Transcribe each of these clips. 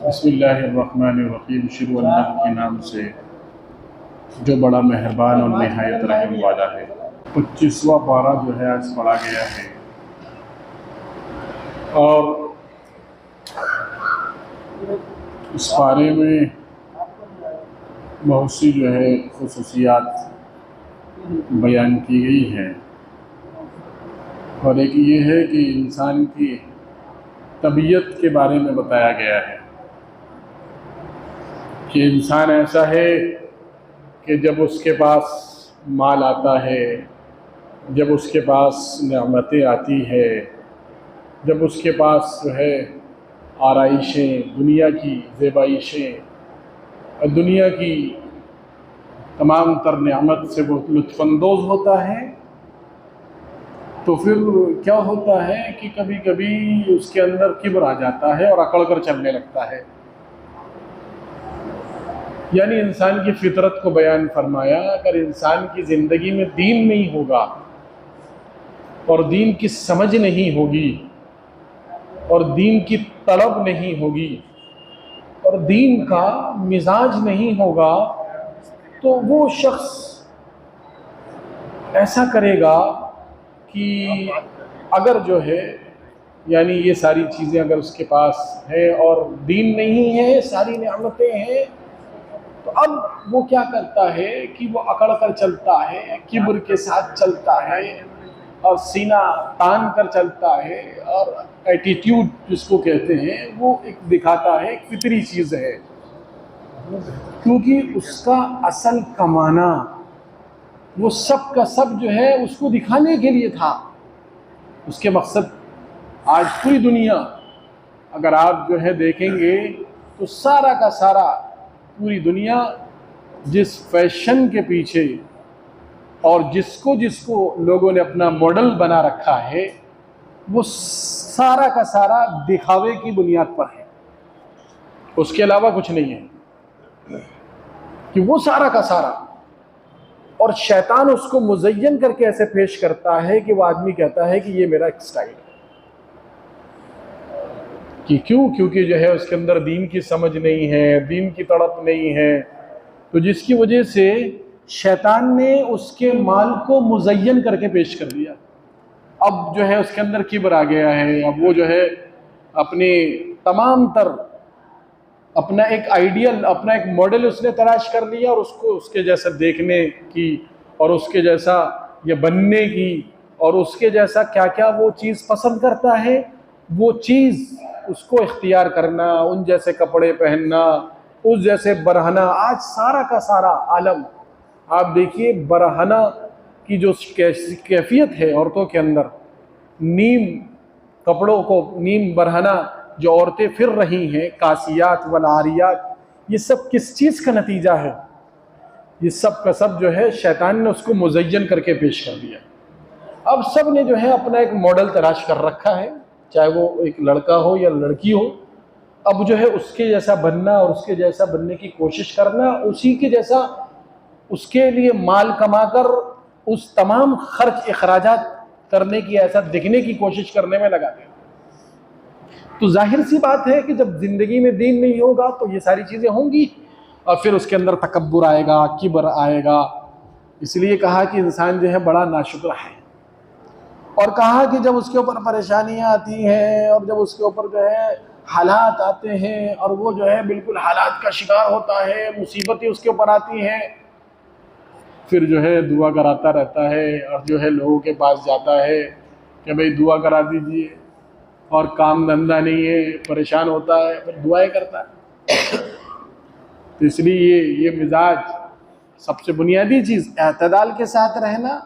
बिस्मिल्लाहिर्रहमानिर्रहीम। शुरू अल्लाह के नाम से जो बड़ा मेहरबान और नहायत रहम वाला है। 25वां पारा जो है आज पढ़ा गया है और इस पारे में बहुत सी जो है खुसूसियात बयान की गई हैं और एक ये है कि इंसान की तबीयत के बारे में बताया गया है कि इंसान ऐसा है कि जब उसके पास माल आता है, जब उसके पास नेमतें आती है, जब उसके पास जो है आराइशें, दुनिया की ज़ेबाइशें और दुनिया की तमाम तर नेमत से वो लुत्फ़अंदोज़ होता है, तो फिर क्या होता है कि कभी कभी उसके अंदर किब्र आ जाता है और अकड़ कर चलने लगता है। यानी इंसान की फितरत को बयान फरमाया, अगर इंसान की ज़िंदगी में दीन नहीं होगा और दीन की समझ नहीं होगी और दीन की तलब नहीं होगी और दीन का मिजाज नहीं होगा, तो वो शख्स ऐसा करेगा कि अगर जो है यानी ये सारी चीज़ें अगर उसके पास है और दीन नहीं है, सारी नेमतें हैं, तो अब वो क्या करता है कि वो अकड़ कर चलता है, किब्र के साथ चलता है और सीना तान कर चलता है और एटीट्यूड जिसको कहते हैं वो एक दिखाता है, एक फितरी चीज़ है, क्योंकि उसका असल कमाना वो सब का सब जो है उसको दिखाने के लिए था। उसके मकसद आज पूरी दुनिया अगर आप जो है देखेंगे तो सारा का सारा पूरी दुनिया जिस फैशन के पीछे और जिसको जिसको लोगों ने अपना मॉडल बना रखा है, वो सारा का सारा दिखावे की बुनियाद पर है, उसके अलावा कुछ नहीं है कि वो सारा का सारा। और शैतान उसको मुज़य्यन करके ऐसे पेश करता है कि वो आदमी कहता है कि ये मेरा एक स्टाइल है। कि क्यों? क्योंकि जो है उसके अंदर दीन की समझ नहीं है, दीन की तड़प नहीं है, तो जिसकी वजह से शैतान ने उसके माल को मुज़य्यन करके पेश कर दिया। अब जो है उसके अंदर किब्र आ गया है, अब वो जो है अपने तमाम तर अपना एक आइडियल, अपना एक मॉडल उसने तलाश कर लिया और उसको उसके जैसा देखने की और उसके जैसा ये बनने की और उसके जैसा क्या क्या वो चीज़ पसंद करता है, वो चीज़ उसको इख्तियार करना, उन जैसे कपड़े पहनना, उस जैसे बरहना। आज सारा का सारा आलम आप देखिए, बरहना की जो कैफियत है औरतों के अंदर, नीम कपड़ों को नीम बरहना जो औरतें फिर रही हैं, कासियात वल आरियात, ये सब किस चीज़ का नतीजा है? ये सब का सब जो है शैतान ने उसको मुज़य्यन करके पेश कर दिया। अब सब ने जो है अपना एक मॉडल तलाश कर रखा है, चाहे वो एक लड़का हो या लड़की हो। अब जो है उसके जैसा बनना और उसके जैसा बनने की कोशिश करना, उसी के जैसा उसके लिए माल कमाकर उस तमाम खर्च अखराजात करने की, ऐसा दिखने की कोशिश करने में लगा दें। तो जाहिर सी बात है कि जब ज़िंदगी में दीन नहीं होगा तो ये सारी चीज़ें होंगी और फिर उसके अंदर तकब्बुर आएगा, किब्र आएगा। इसलिए कहा कि इंसान जो है बड़ा नाशुक्र है, और कहा कि जब उसके ऊपर परेशानियां आती हैं और जब उसके ऊपर जो है हालात आते हैं और वो जो है बिल्कुल हालात का शिकार होता है, मुसीबतें उसके ऊपर आती हैं, फिर जो है दुआ कराता रहता है और जो है लोगों के पास जाता है कि भाई दुआ करा दीजिए, और काम धंधा नहीं है, परेशान होता है, फिर दुआएं करता है। तो इसलिए ये मिजाज सबसे बुनियादी चीज़, एतदाल के साथ रहना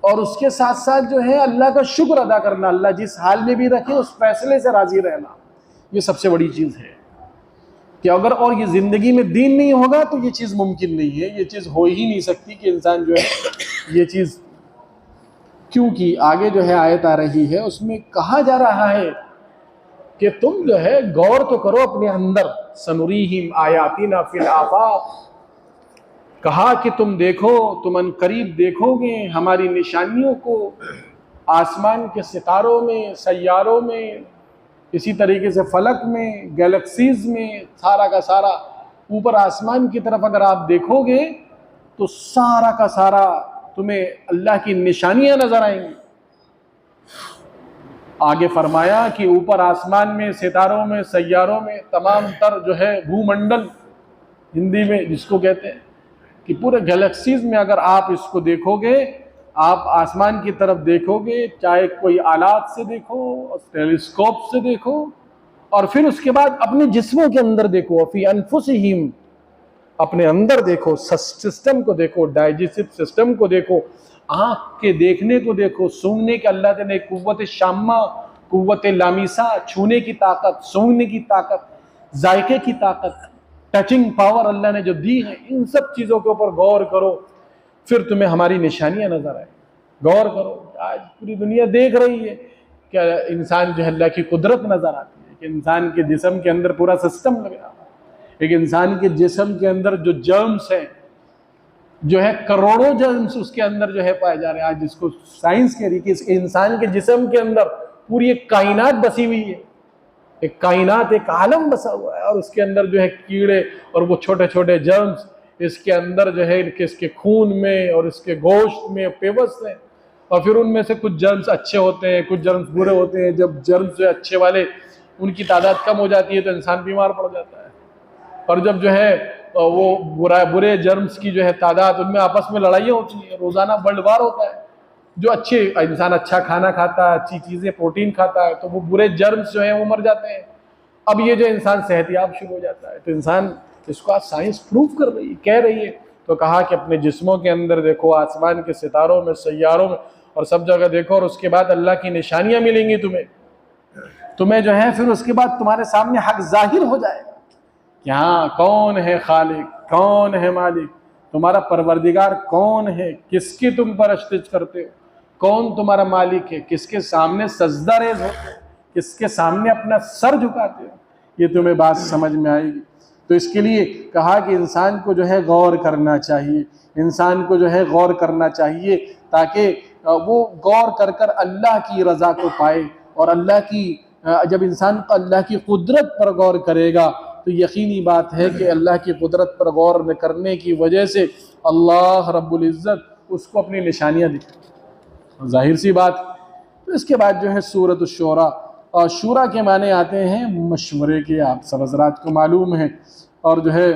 और उसके साथ साथ जो है अल्लाह का शुक्र अदा करना, अल्लाह जिस हाल में भी रखे उस फैसले से राज़ी रहना, ये सबसे बड़ी चीज़ है। कि अगर और ये ज़िंदगी में दीन नहीं होगा तो ये चीज़ मुमकिन नहीं है, ये चीज़ हो ही नहीं सकती कि इंसान जो है ये चीज़। क्योंकि आगे जो है आयत आ रही है, उसमें कहा जा रहा है कि तुम जो है गौर तो करो अपने अंदर, सनुरीहिम आयातिना फिल आफाक, कहा कि तुम देखो, तुम अनकरीब देखोगे हमारी निशानियों को आसमान के सितारों में, सैयारों में, इसी तरीके से फलक में, गैलेक्सीज में, सारा का सारा ऊपर आसमान की तरफ अगर आप देखोगे तो सारा का सारा तुम्हें अल्लाह की निशानियां नजर आएंगी। आगे फरमाया कि ऊपर आसमान में, सितारों में, सैयारों में, तमाम तर जो है भूमंडल हिंदी में जिसको कहते हैं, कि पूरे गैलेक्सीज में अगर आप इसको देखोगे, आप आसमान की तरफ देखोगे, चाहे कोई आलात से देखो, टेलीस्कोप से देखो, और फिर उसके बाद अपने जिस्मों के अंदर देखो, फी अनफुसिहिम, अपने अंदर देखो, सिस्टम को देखो, डाइजेस्टिव सिस्टम को देखो, आँख के देखने को देखो, सूंघने के अल्लाह ने कुव्वत शामा, कुव्वत लामिसा, छूने की ताकत, सूंघने की ताकत, जायके की ताकत, टचिंग पावर अल्लाह ने जो दी है, इन सब चीज़ों के ऊपर गौर करो, फिर तुम्हें हमारी निशानियां नजर आए। गौर करो, आज पूरी दुनिया देख रही है क्या इंसान जो है अल्लाह की कुदरत नजर आती है, कि इंसान के जिस्म के अंदर पूरा सिस्टम लगा, एक इंसान के जिस्म के अंदर जो जर्म्स हैं, जो है करोड़ों जर्म्स उसके अंदर जो है पाए जा रहे हैं। आज जिसको साइंस कह रही है कि इंसान के जिस्म के अंदर पूरी एक कायनात बसी हुई है, एक कायनात, एक आलम बसा हुआ है, और उसके अंदर जो है कीड़े और वो छोटे छोटे जर्म्स इसके अंदर जो है इसके खून में और इसके गोश्त में पेवस्त हैं, और फिर उनमें से कुछ जर्म्स अच्छे होते हैं, कुछ जर्म्स बुरे होते हैं। जब जर्म्स जो अच्छे वाले उनकी तादाद कम हो जाती है तो इंसान बीमार पड़ जाता है, और जब जो है वो बुरे जर्म्स की जो है तादाद, उनमें आपस में लड़ाइयाँ होती हैं, रोज़ाना वर्ल्ड वार होता है। जो अच्छे इंसान अच्छा खाना खाता है, अच्छी चीज़ें प्रोटीन खाता है, तो वो बुरे जर्म्स जो हैं वो मर जाते हैं। अब ये जो इंसान सेहतियाब शुरू हो जाता है, तो इंसान इसको आज साइंस प्रूव कर रही है, कह रही है। तो कहा कि अपने जिस्मों के अंदर देखो, आसमान के सितारों में, सैयारों में, और सब जगह देखो, और उसके बाद अल्लाह की निशानियां मिलेंगी तुम्हें जो है, फिर उसके बाद तुम्हारे सामने हक जाहिर हो जाएगा कि हाँ, कौन है खालिक, कौन है मालिक, तुम्हारा परवरदिगार कौन है, किसकी तुम परस्तिश करते हो, कौन तुम्हारा मालिक है, किसके सामने सजदा रेज होते हो, किसके सामने अपना सर झुकाते हो, ये तुम्हें बात समझ में आएगी। तो इसके लिए कहा कि इंसान को जो है गौर करना चाहिए, इंसान को जो है गौर करना चाहिए, ताकि वो गौर कर कर अल्लाह की रज़ा को पाए। और अल्लाह की, जब इंसान अल्लाह की कुदरत पर गौर करेगा तो यकीनी बात है कि अल्लाह की कुदरत पर गौर करने की वजह से अल्लाह रब्बुल इज़्ज़त उसको अपनी निशानियाँ दिखाएगा, जाहिर सी बात। तो इसके बाद जो है सूरत शुरा, और शुरा के माने आते हैं मशवरे के, आप सब हज़रात को मालूम है। और जो है,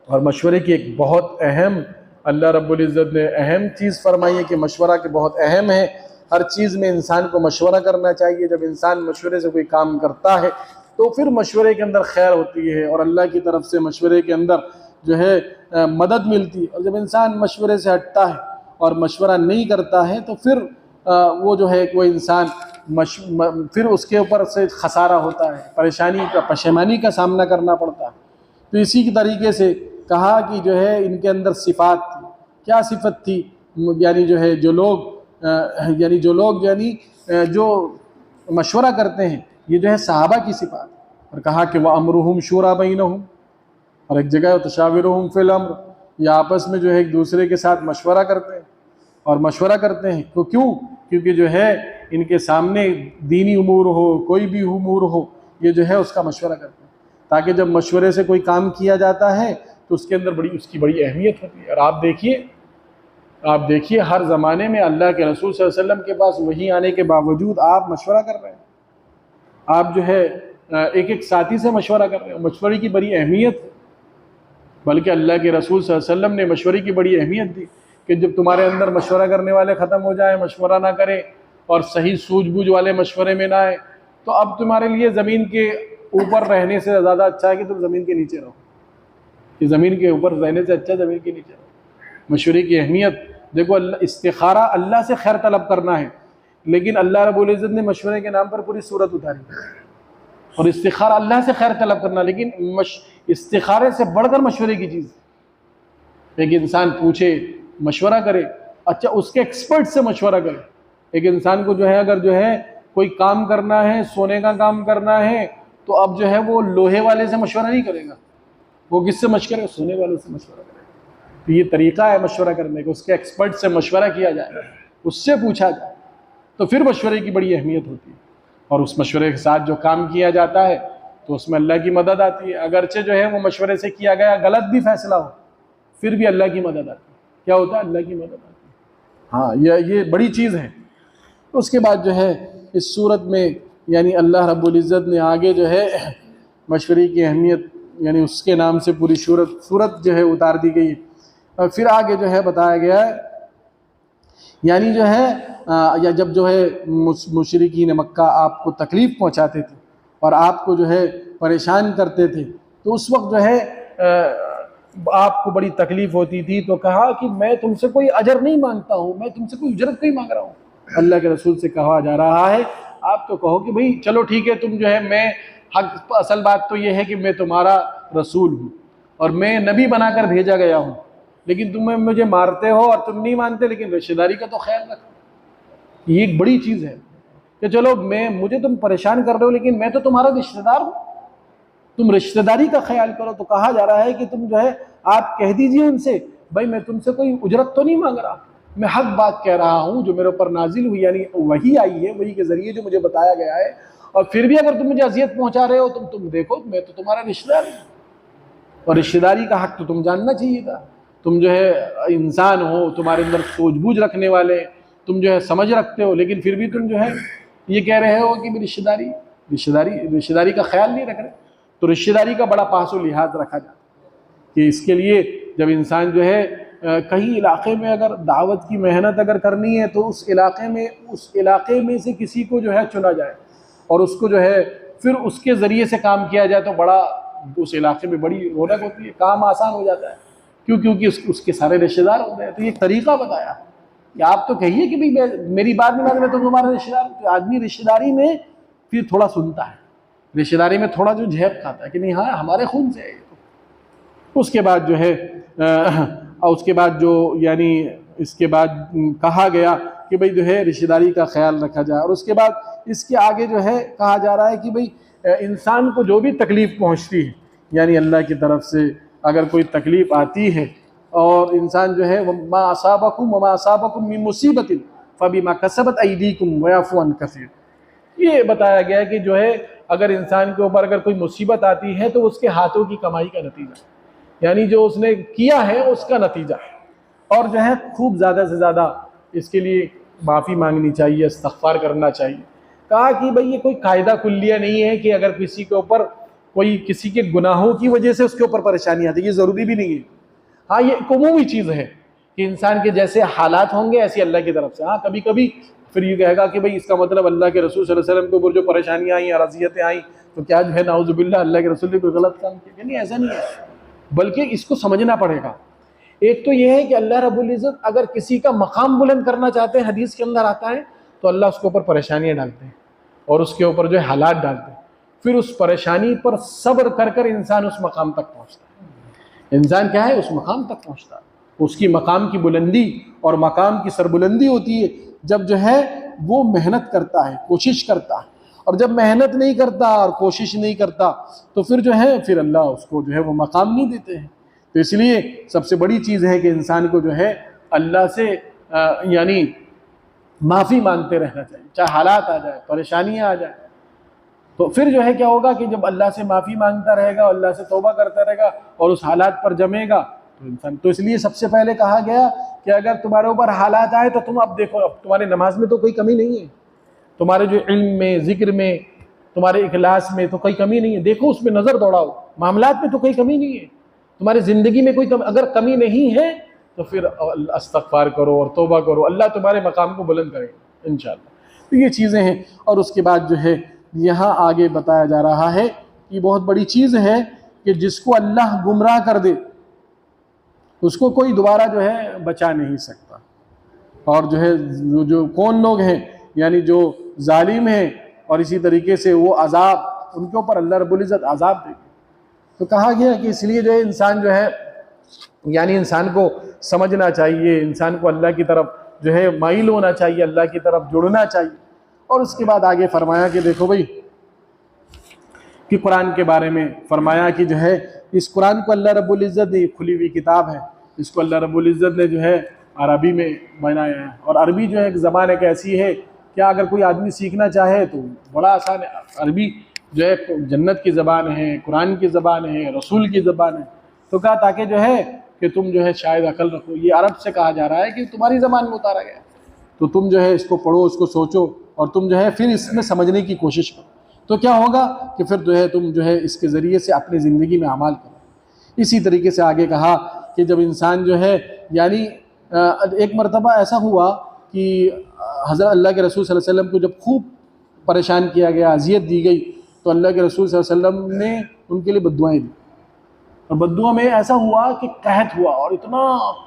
और मशवरे की एक बहुत अहम, अल्लाह रब्बुल इज़्ज़त ने अहम चीज़ फरमाई है कि मशवरा के बहुत अहम है। हर चीज़ में इंसान को मशवरा करना चाहिए। जब इंसान मशवरे से कोई काम करता है तो फिर मशवरे के अंदर खैर होती है, और अल्लाह की तरफ से मशवरे के अंदर जो है मदद मिलती है। और जब इंसान मशवरे से हटता है और मशवरा नहीं करता है तो फिर वो जो है वो इंसान फिर उसके ऊपर से खसारा होता है, परेशानी का, पशेमानी का सामना करना पड़ता है। तो इसी की तरीके से कहा कि जो है इनके अंदर सिफ़ात थी। क्या सिफत थी? यानी जो है जो लोग जो मशवरा करते हैं, ये जो है सहाबा की सिफात। और कहा कि वह अमरुहुम शूरा बैनहुम, और एक जगह तशाविरुहुम फिल अम्र, ये आपस में जो है एक दूसरे के साथ मशवरा करते हैं और मशवरा करते हैं। तो क्यों? क्योंकि जो है इनके सामने दीनी उमूर हो, कोई भी उमूर हो, ये जो है उसका मशवरा करते हैं, ताकि जब मशवरे से कोई काम किया जाता है तो उसके अंदर उसकी बड़ी अहमियत होती है। और आप देखिए हर ज़माने में अल्लाह के रसूल सल्लल्लाहु अलैहि वसल्लम के पास वही आने के बावजूद आप मशवरा कर रहे हैं, आप जो है एक एक साथी से मशवरा कर रहे हैं। मशवरे की बड़ी अहमियत है, बल्कि अल्लाह के रसूल सल्लल्लाहु अलैहि वसल्लम ने मशवरे की बड़ी अहमियत दी कि जब तुम्हारे अंदर मशवरा करने वाले ख़त्म हो जाए, मशवरा ना करें और सही सूझबूझ वाले मशवरे में ना आए, तो अब तुम्हारे लिए ज़मीन के ऊपर रहने से ज़्यादा अच्छा है कि तुम ज़मीन के नीचे रहो। कि ज़मीन के ऊपर रहने से अच्छा ज़मीन के नीचे रहो। मशवरे की अहमियत देखो, इस्तिखारा अल्लाह से खैर तलब करना है, लेकिन अल्लाह रब्बुल इज़्ज़त ने मशवरे के नाम पर पूरी सूरत उतारी। और इस्तिखारा अल्लाह से खैर तलब करना, लेकिन इस्तिखारे से बढ़कर मशवरे की चीज़। एक इंसान पूछे, मशवरा करे, अच्छा उसके एक्सपर्ट से मशवरा करे। एक इंसान को जो है अगर जो है कोई काम करना है, सोने का काम करना है, तो अब जो है वो लोहे वाले से मशवरा नहीं करेगा, वो किससे मशवरा? सोने वाले से मशवरा करेगा। तो ये तरीका है मशवरा करने का, उसके एक्सपर्ट से मशवरा किया जाए, उससे पूछा जाए, तो फिर मशवरे की बड़ी अहमियत होती है। और उस मशवरे के साथ जो काम किया जाता है तो उसमें अल्लाह की मदद आती है। अगरचे जो है वो मशवरे से किया गया गलत भी फैसला हो, फिर भी अल्लाह की मदद आती है। क्या होता है? अल्लाह की मदद आती है। हाँ, ये बड़ी चीज़ है। तो उसके बाद जो है इस सूरत में यानी अल्लाह रब्बुल इज़्ज़त ने आगे जो है मशवरे की अहमियत यानी उसके नाम से पूरी सूरत जो है उतार दी गई है। और फिर आगे जो है बताया गया है यानी जो है या जब जो है मुशरिकीन मक्का आपको तकलीफ़ पहुंचाते थे और आपको जो है परेशान करते थे, तो उस वक्त जो है आपको बड़ी तकलीफ़ होती थी, तो कहा कि मैं तुमसे कोई अजर नहीं मांगता हूँ, मैं तुमसे कोई उजरत नहीं मांग रहा हूँ। अल्लाह के रसूल से कहा जा रहा है आप तो कहो कि भाई चलो ठीक है, तुम जो है मैं हक, असल बात तो ये है कि मैं तुम्हारा रसूल हूँ और मैं नबी बनाकर भेजा गया हूँ, लेकिन तुम मुझे मारते हो और तुम नहीं मानते, लेकिन रिश्तेदारी का तो ख्याल रखो। ये एक बड़ी चीज़ है कि चलो मुझे तुम परेशान कर रहे हो, लेकिन मैं तो तुम्हारा रिश्तेदार हूँ, तुम रिश्तेदारी का ख्याल करो। तो कहा जा रहा है कि तुम जो है आप कह दीजिए उनसे, भाई मैं तुमसे कोई उजरत तो नहीं मांग रहा, मैं हक बात कह रहा हूँ जो मेरे ऊपर नाजिल हुई, यानी वही आई है, वही के ज़रिए जो मुझे बताया गया है, और फिर भी अगर तुम मुझे अजियत पहुँचा रहे हो तुम देखो मैं तो तुम्हारा रिश्तेदार हूँ, और रिश्तेदारी का हक तो तुम जानना चाहिए था। तुम जो है इंसान हो, तुम्हारे अंदर सूझबूझ रखने वाले, तुम जो है समझ रखते हो, लेकिन फिर भी तुम जो है ये कह रहे हो कि रिश्तेदारी का ख्याल नहीं रख रहे। तो रिश्तेदारी का बड़ा पासो लिहाज रखा जाता है कि इसके लिए जब इंसान जो है कहीं इलाके में अगर दावत की मेहनत अगर करनी है तो उस इलाके में से किसी को जो है चुना जाए और उसको जो है फिर उसके ज़रिए से काम किया जाए, तो बड़ा उस इलाके में बड़ी रौनक होती है, काम आसान हो जाता है। क्योंकि उसके सारे रिश्तेदार होते हैं। तो ये तरीका बताया कि आप तो कहिए कि भाई मेरी बात नहीं माने, मैं तो तुम्हारा रिश्तेदार हूँ। तो आदमी रिश्तेदारी में फिर थोड़ा सुनता है, रिश्तेदारी में थोड़ा जो झेप खाता है कि नहीं हाँ हमारे खून से है। उसके बाद जो है उसके बाद जो यानी इसके बाद कहा गया कि भाई जो है रिश्तेदारी का ख्याल रखा जाए। और उसके बाद इसके आगे जो है कहा जा रहा है कि भाई इंसान को जो भी तकलीफ़ पहुंचती है, यानी अल्लाह की तरफ से अगर कोई तकलीफ़ आती है और इंसान जो है मा असाबकुम मिन मुसीबतिन फबिमा कसबत अयदीकुम व यअफू अन कसीर, ये बताया गया है कि जो है अगर इंसान के ऊपर अगर कोई मुसीबत आती है तो उसके हाथों की कमाई का नतीजा, यानी जो उसने किया है उसका नतीजा। और जो है खूब ज़्यादा से ज़्यादा इसके लिए माफ़ी मांगनी चाहिए, इस्तग़फ़ार करना चाहिए। कहा कि भाई ये कोई कायदा कुल्लिया नहीं है कि अगर किसी के ऊपर कोई किसी के गुनाहों की वजह से उसके ऊपर परेशानी आती है, ये ज़रूरी भी नहीं है। हाँ, ये एक उमूमी चीज़ है कि इंसान के जैसे हालात होंगे ऐसी अल्लाह की तरफ से। हाँ, कभी कभी फिर ये कहेगा कि भाई इसका मतलब अल्लाह के रसूल सल्लल्लाहु अलैहि वसल्लम के ऊपर जो परेशानियाँ आई, अज़ियतें आई, तो क्या जो है नाउज़ुबिल्लाह अल्लाह के रसूल ने कोई गलत काम किया? नहीं, ऐसा नहीं है, बल्कि इसको समझना पड़ेगा। एक तो ये है कि अल्लाह रब्बुल इज़्ज़त अगर किसी का मकाम बुलंद करना चाहते हैं, हदीस के अंदर आता है, तो अल्लाह उसके ऊपर परेशानियाँ डालते हैं और उसके ऊपर जो है हालात डालते हैं, फिर उस परेशानी पर सब्र कर कर इंसान उस मकाम तक पहुँचता है। इंसान क्या है? उस मकाम तक पहुँचता है। उसकी मकाम की बुलंदी और मकाम की सरबुलंदी होती है जब जो है वो मेहनत करता है, कोशिश करता है। और जब मेहनत नहीं करता और कोशिश नहीं करता तो फिर जो है फिर अल्लाह उसको जो है वो मकाम नहीं देते हैं। तो इसलिए सबसे बड़ी चीज़ है कि इंसान को जो है अल्लाह से यानी माफ़ी मांगते रहना चाहिए, चाहे हालात आ जाए, परेशानियाँ आ जाए। तो फिर जो है क्या होगा कि जब अल्लाह से माफ़ी मांगता रहेगा, अल्लाह से तौबा करता रहेगा और उस हालात पर जमेगा तो इंसान, तो इसलिए सबसे पहले कहा गया कि अगर तुम्हारे ऊपर हालात आए तो तुम अब देखो, अब तुम्हारे नमाज में तो कोई कमी नहीं है, तुम्हारे जो इल्म में, ज़िक्र में, तुम्हारे इखलास में तो कोई कमी नहीं है, देखो उसमें नज़र दौड़ाओ, मामलात में तो कोई कमी नहीं है, तुम्हारी ज़िंदगी में कोई अगर कमी नहीं है तो फिर इस्तग़फ़ार करो और तौबा करो, अल्लाह तुम्हारे मकाम को बुलंद करेगा इंशाअल्लाह। तो ये चीज़ें हैं। और उसके बाद जो है यहाँ आगे बताया जा रहा है कि बहुत बड़ी चीज़ है कि जिसको अल्लाह गुमराह कर दे उसको कोई दोबारा जो है बचा नहीं सकता। और जो है जो कौन लोग हैं यानी जो जालिम हैं और इसी तरीके से वो अजाब, उनके ऊपर अल्लाह रब्बुल इज़्ज़त अजाब देगी। तो कहा गया कि इसलिए जो है इंसान जो है यानी इंसान को समझना चाहिए, इंसान को अल्लाह की तरफ जो है माइल होना चाहिए, अल्लाह की तरफ जुड़ना चाहिए। और उसके बाद आगे फरमाया कि देखो भाई कि कुरान के बारे में फरमाया कि जो है इस कुरान को अल्लाह रब्बुल इज़्ज़त ने, खुली हुई किताब है, इसको अल्लाह रब्बुल इज़्ज़त ने जो है अरबी में बनाया है। और अरबी जो है एक ज़बान एक ऐसी है क्या अगर कोई आदमी सीखना चाहे तो बड़ा आसान है। अरबी जो है जन्नत की ज़बान है, कुरान की ज़बान है, रसूल की ज़बान है। तो कहा ताकि जो है कि तुम जो है शायद अकल रखो। ये अरब से कहा जा रहा है कि तुम्हारी ज़बान में उतारा गया, तो तुम जो है इसको पढ़ो, इसको सोचो और तुम जो है फिर इसमें समझने की कोशिश करो। तो क्या होगा कि फिर जो है तुम जो है इसके ज़रिए से अपनी ज़िंदगी में अमाल करो। इसी तरीके से आगे कहा कि जब इंसान जो है यानी एक मरतबा ऐसा हुआ कि हज़रत अल्लाह के रसूल सल्लल्लाहु अलैहि वसल्लम को जब खूब परेशान किया गया, अजियत दी गई, तो अल्लाह के रसूल सल्लल्लाहु अलैहि वसल्लम ने उनके लिए बद्दुआएं दी। और बद्दुआ में ऐसा हुआ कि कहत हुआ, और इतना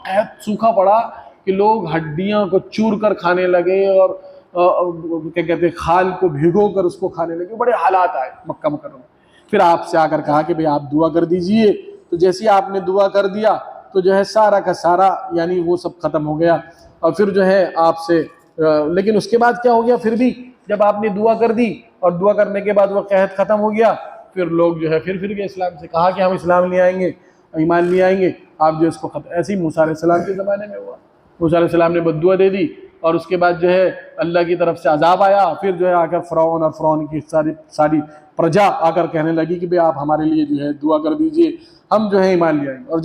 कहत सूखा पड़ा कि लोग हड्डियाँ को चूर कर खाने लगे और क्या कहते हैं खाल को भिगो कर उसको खाने लगे। बड़े हालात आए मक्का मुकर्रमा। फिर आपसे आकर कहा कि भाई आप दुआ कर दीजिए। तो जैसे ही आपने दुआ कर दिया तो जो है सारा का सारा यानी वो सब ख़त्म हो गया। और फिर जो है आपसे लेकिन उसके बाद क्या हो गया, फिर भी जब आपने दुआ कर दी और दुआ करने के बाद वो कहत ख़त्म हो गया, फिर लोग जो है फिर गए इस्लाम से। कहा कि हम इस्लाम ले आएंगे, ईमान ले आएंगे, आप जो इसको ख़त्म। ऐसे ही मूसा अलैहिस्सलाम के ज़माने में हुआ। मूसा अलैहिस्सलाम ने बद्दुआ दे दी और उसके बाद जो है अल्लाह की तरफ से अजाब आया। फिर जो है आकर फ़िरौन और फ़िरौन की सारी प्रजा आकर कहने लगी कि भाई आप हमारे लिए जो है दुआ कर दीजिए, हम जो है ईमान ले आएंगे। और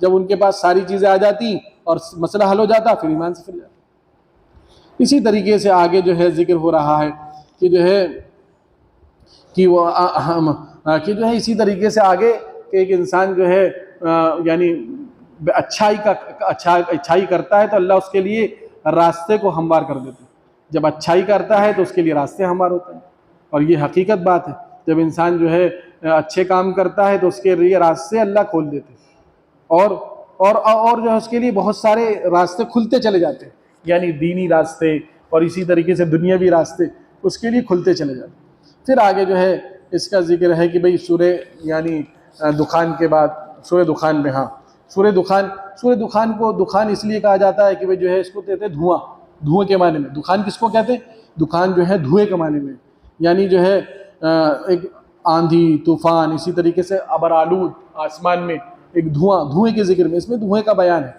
जब उनके पास सारी चीज़ें आ जाती और मसला हल हो जाता, फिर ईमान से फिर जाता। इसी तरीके से आगे जो है जिक्र हो रहा है कि जो है कि वो कि जो है इसी तरीके से आगे कि एक इंसान जो है यानी अच्छाई करता है तो अल्लाह उसके लिए रास्ते को हमवार कर देते हैं। जब अच्छाई करता है तो उसके लिए रास्ते हमवार होते हैं। और ये हकीकत बात है, जब इंसान जो है अच्छे काम करता है तो उसके लिए रास्ते अल्लाह खोल देते हैं और जो है उसके लिए बहुत सारे रास्ते खुलते चले जाते हैं, यानी दीनी रास्ते और इसी तरीके से दुनियावी रास्ते उसके लिए खुलते चले जाते हैं। फिर आगे जो है इसका जिक्र है कि भाई सूरह यानी दुखान के बाद सूरह दुखान में, हाँ सूरह दुखान को दुखान इसलिए कहा जाता है कि भाई जो है इसको कहते हैं धुआं के माने में। दुखान किसको कहते हैं? दुखान जो है धुएं के माने में, यानी जो है एक आंधी तूफान, इसी तरीके से अबरालूद आसमान में एक धुएं के जिक्र में, इसमें धुएं का बयान है।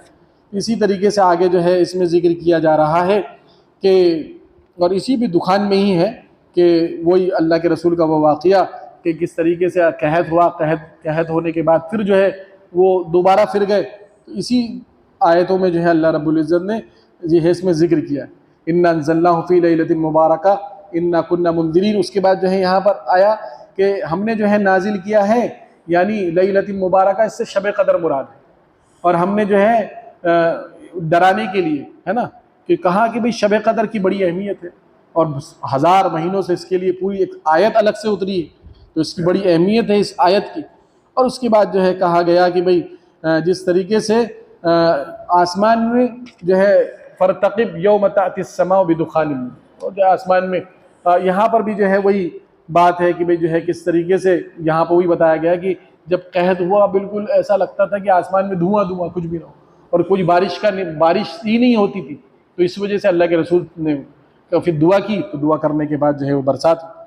इसी तरीके से आगे जो है इसमें जिक्र किया जा रहा है कि और इसी भी दुखान में ही है कि वही अल्लाह के रसूल का वो वाक़या कि किस तरीके से कहत हुआ, कहत होने के बाद फिर जो है वो दोबारा फिर गए। तो इसी आयतों में जो है अल्लाह रब्बुल इज़्ज़त ने ये है इसमें जिक्र किया, इन्ना अंज़लनाहु फ़ी लैलतिन मुबारका इन्ना कुन्ना मुंज़िरीन। उसके बाद जो है यहाँ पर आया कि हमने जो है नाजिल किया है, यानी लैलतिन मुबारका, इससे शब क़दर मुराद है। और हमने जो है डराने के लिए है ना कि कहा कि भाई शब क़दर की बड़ी अहमियत है और 1000 महीनों से इसके लिए पूरी एक आयत अलग से उतरी है, तो इसकी बड़ी अहमियत है इस आयत की। और उसके बाद जो है कहा गया कि भाई जिस तरीके से आसमान में जो है फ़रतक़िब यौम तातिस समाउ बिदुखान, और जो आसमान में यहाँ पर भी जो है वही बात है कि भाई जो है किस तरीके से यहाँ पर वही बताया गया कि जब कहत हुआ बिल्कुल ऐसा लगता था कि आसमान में धुआं कुछ भी ना हो और कोई बारिश ही नहीं होती थी। तो इस वजह से अल्लाह के रसूल ने फिर दुआ की, तो दुआ करने के बाद जो है वो बरसात हुई।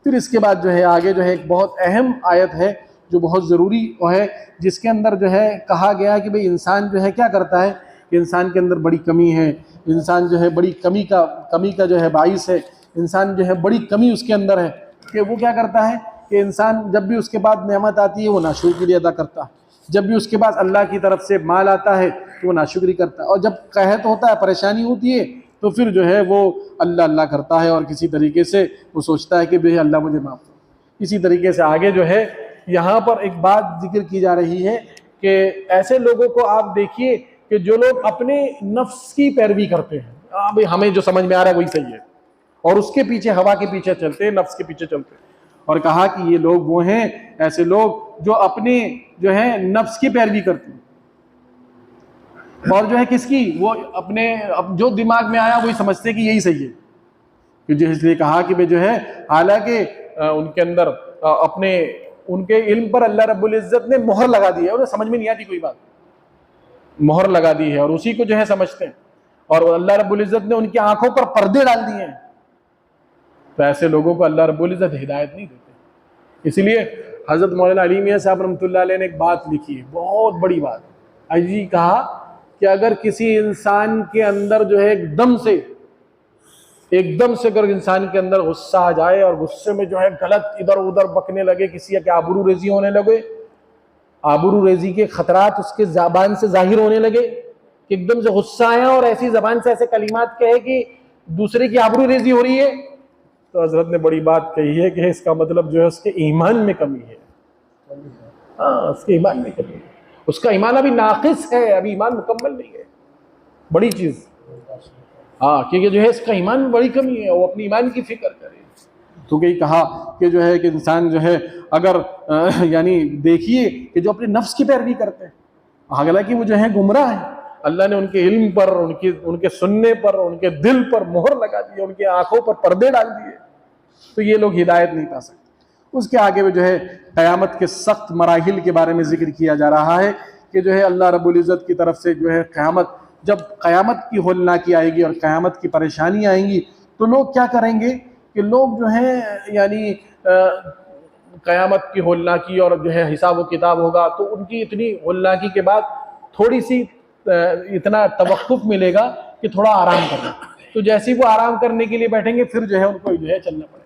फिर इसके बाद जो है आगे जो है एक बहुत अहम आयत है जो बहुत ज़रूरी है, जिसके अंदर जो है कहा गया कि भाई इंसान जो है क्या करता है कि इंसान के अंदर बड़ी कमी है, इंसान जो है बड़ी कमी का जो है बाइस है, इंसान जो है बड़ी कमी उसके अंदर है कि वो क्या करता है कि इंसान जब भी उसके बाद नेमत आती है वो नाशुक्री अदा करता है, जब भी उसके पास अल्लाह की तरफ से माल आता है तो वो नाशुक्री करता है, और जब कहत होता है, परेशानी होती है, तो फिर जो है वो अल्लाह करता है और किसी तरीके से वो सोचता है कि भाई अल्लाह मुझे माफ़ करो। इसी तरीके से आगे जो है यहाँ पर एक बात जिक्र की जा रही है कि ऐसे लोगों को आप देखिए कि जो लोग अपने नफ्स की पैरवी करते हैं, भाई हमें जो समझ में आ रहा है वही सही है, और उसके पीछे हवा के पीछे चलते हैं, नफ्स के पीछे चलते हैं। और कहा कि ये लोग वो हैं ऐसे लोग जो अपने जो है नफ्स की पैरवी करते हैं, और जो है किसकी, वो अपने जो दिमाग में आया वही समझते कि यही सही है। तो इसलिए कहा कि भाई जो है हालांकि उनके अंदर अपने उनके इल्म पर अल्लाह रब्बुल इज़्ज़त ने मोहर लगा दी है, उन्हें समझ में नहीं आती कोई बात, मोहर लगा दी है और उसी को जो है समझते हैं, और अल्लाह रब्बुल इज़्ज़त ने उनकी आंखों पर पर्दे डाल दिए हैं। तो ऐसे लोगों को अल्लाह रब्बुल इज़्ज़त हिदायत नहीं देते। इसलिए हज़रत मौलाना अली मियां साहब रहमतुल्लाह अलैह ने एक बात लिखी है, बहुत बड़ी बात। अजी कहा कि अगर किसी इंसान के अंदर जो है एकदम से एकदम से अगर इंसान के अंदर गुस्सा आ जाए और गुस्से में जो है गलत इधर उधर बकने लगे, किसी के आबरू रेजी होने लगे, आबरू रेजी के खतरात उसके ज़बान से जाहिर होने लगे कि एकदम से गुस्सा आया और ऐसी ज़बान से ऐसे कलिमात कहे कि दूसरे की आबरू रेजी हो रही है, तो हजरत ने बड़ी बात कही है कि इसका मतलब जो है उसके ईमान में कमी है। हाँ, उसके ईमान में कमी है, उसका ईमान अभी नाकिस है, अभी ईमान मुकम्मल नहीं है। बड़ी चीज़, हाँ, क्योंकि जो है इसका ईमान में बड़ी कमी है, वो अपनी ईमान की फिक्र करे। तो कहीं कहा कि जो है कि इंसान जो है अगर यानी देखिए कि जो अपने नफ्स की पैरवी करते हैं, हालांकि वो जो है गुमराह है, अल्लाह ने उनके इल्म पर, उनके सुनने पर, उनके दिल पर मोहर लगा दी, उनकी आंखों पर पर्दे डाल दिए, तो ये लोग हिदायत नहीं पा सकते। उसके आगे में जो है क़यामत के सख्त मराहिल के बारे में जिक्र किया जा रहा है कि जो है अल्लाह रब्बुल इज़्ज़त की तरफ से जो है क़यामत, जब क़यामत की होलनाकी आएगी और क़यामत की परेशानी आएंगी, तो लोग क्या करेंगे कि लोग जो है यानी क़यामत की होलनाकी और जो है हिसाब व किताब होगा, तो उनकी इतनी होलनाकी के बाद थोड़ी सी इतना तवक्कुफ मिलेगा कि थोड़ा आराम करना, तो जैसे ही वो आराम करने के लिए बैठेंगे फिर जो है उनको जो है चलना पड़ेगा।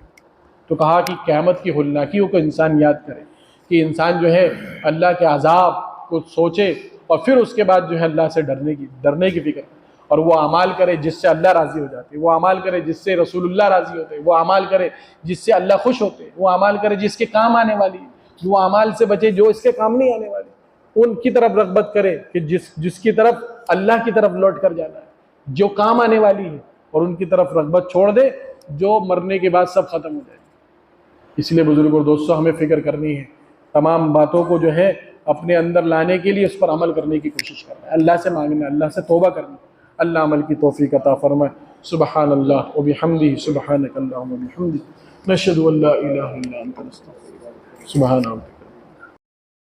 तो कहा कि क़यामत की होलनाकियों को इंसान याद करे, कि इंसान जो है अल्लाह के अज़ाब को सोचे और फिर उसके बाद जो है अल्लाह से डरने की फिक्र, और वो अमाल करे जिससे अल्लाह राज़ी हो जाते, वो अमाल करे जिससे रसूलुल्लाह राज़ी होते, वो अमाल करे जिससे अल्लाह खुश होते, वो अमाल करे जिसके काम आने वाली, वो अमाल से बचे जो इसके काम नहीं आने वाले, उनकी तरफ रग़बत करे कि जिसकी तरफ अल्लाह की तरफ लौट कर जाना है, जो काम आने वाली है, और उनकी तरफ रग़बत छोड़ दे जो मरने के बाद सब ख़त्म हो जाए। इसलिए बुजुर्गों और दोस्तों, हमें फ़िक्र करनी है, तमाम बातों को जो है अपने अंदर लाने के लिए उस पर अमल करने की कोशिश करना है, अल्लाह से मांगना, अल्लाह से तौबा करना। अल्लाह अमल की तौफ़ीक़ अता फ़रमाए। सुबहानल्लाह व बिहम्दिही, सुबहानक अल्लाहुम्मा व बिहम्दिक, नशहदु अन ला इलाहा इल्ला अंत, नस्तग़फिरुक। सुबहान अल्लाह।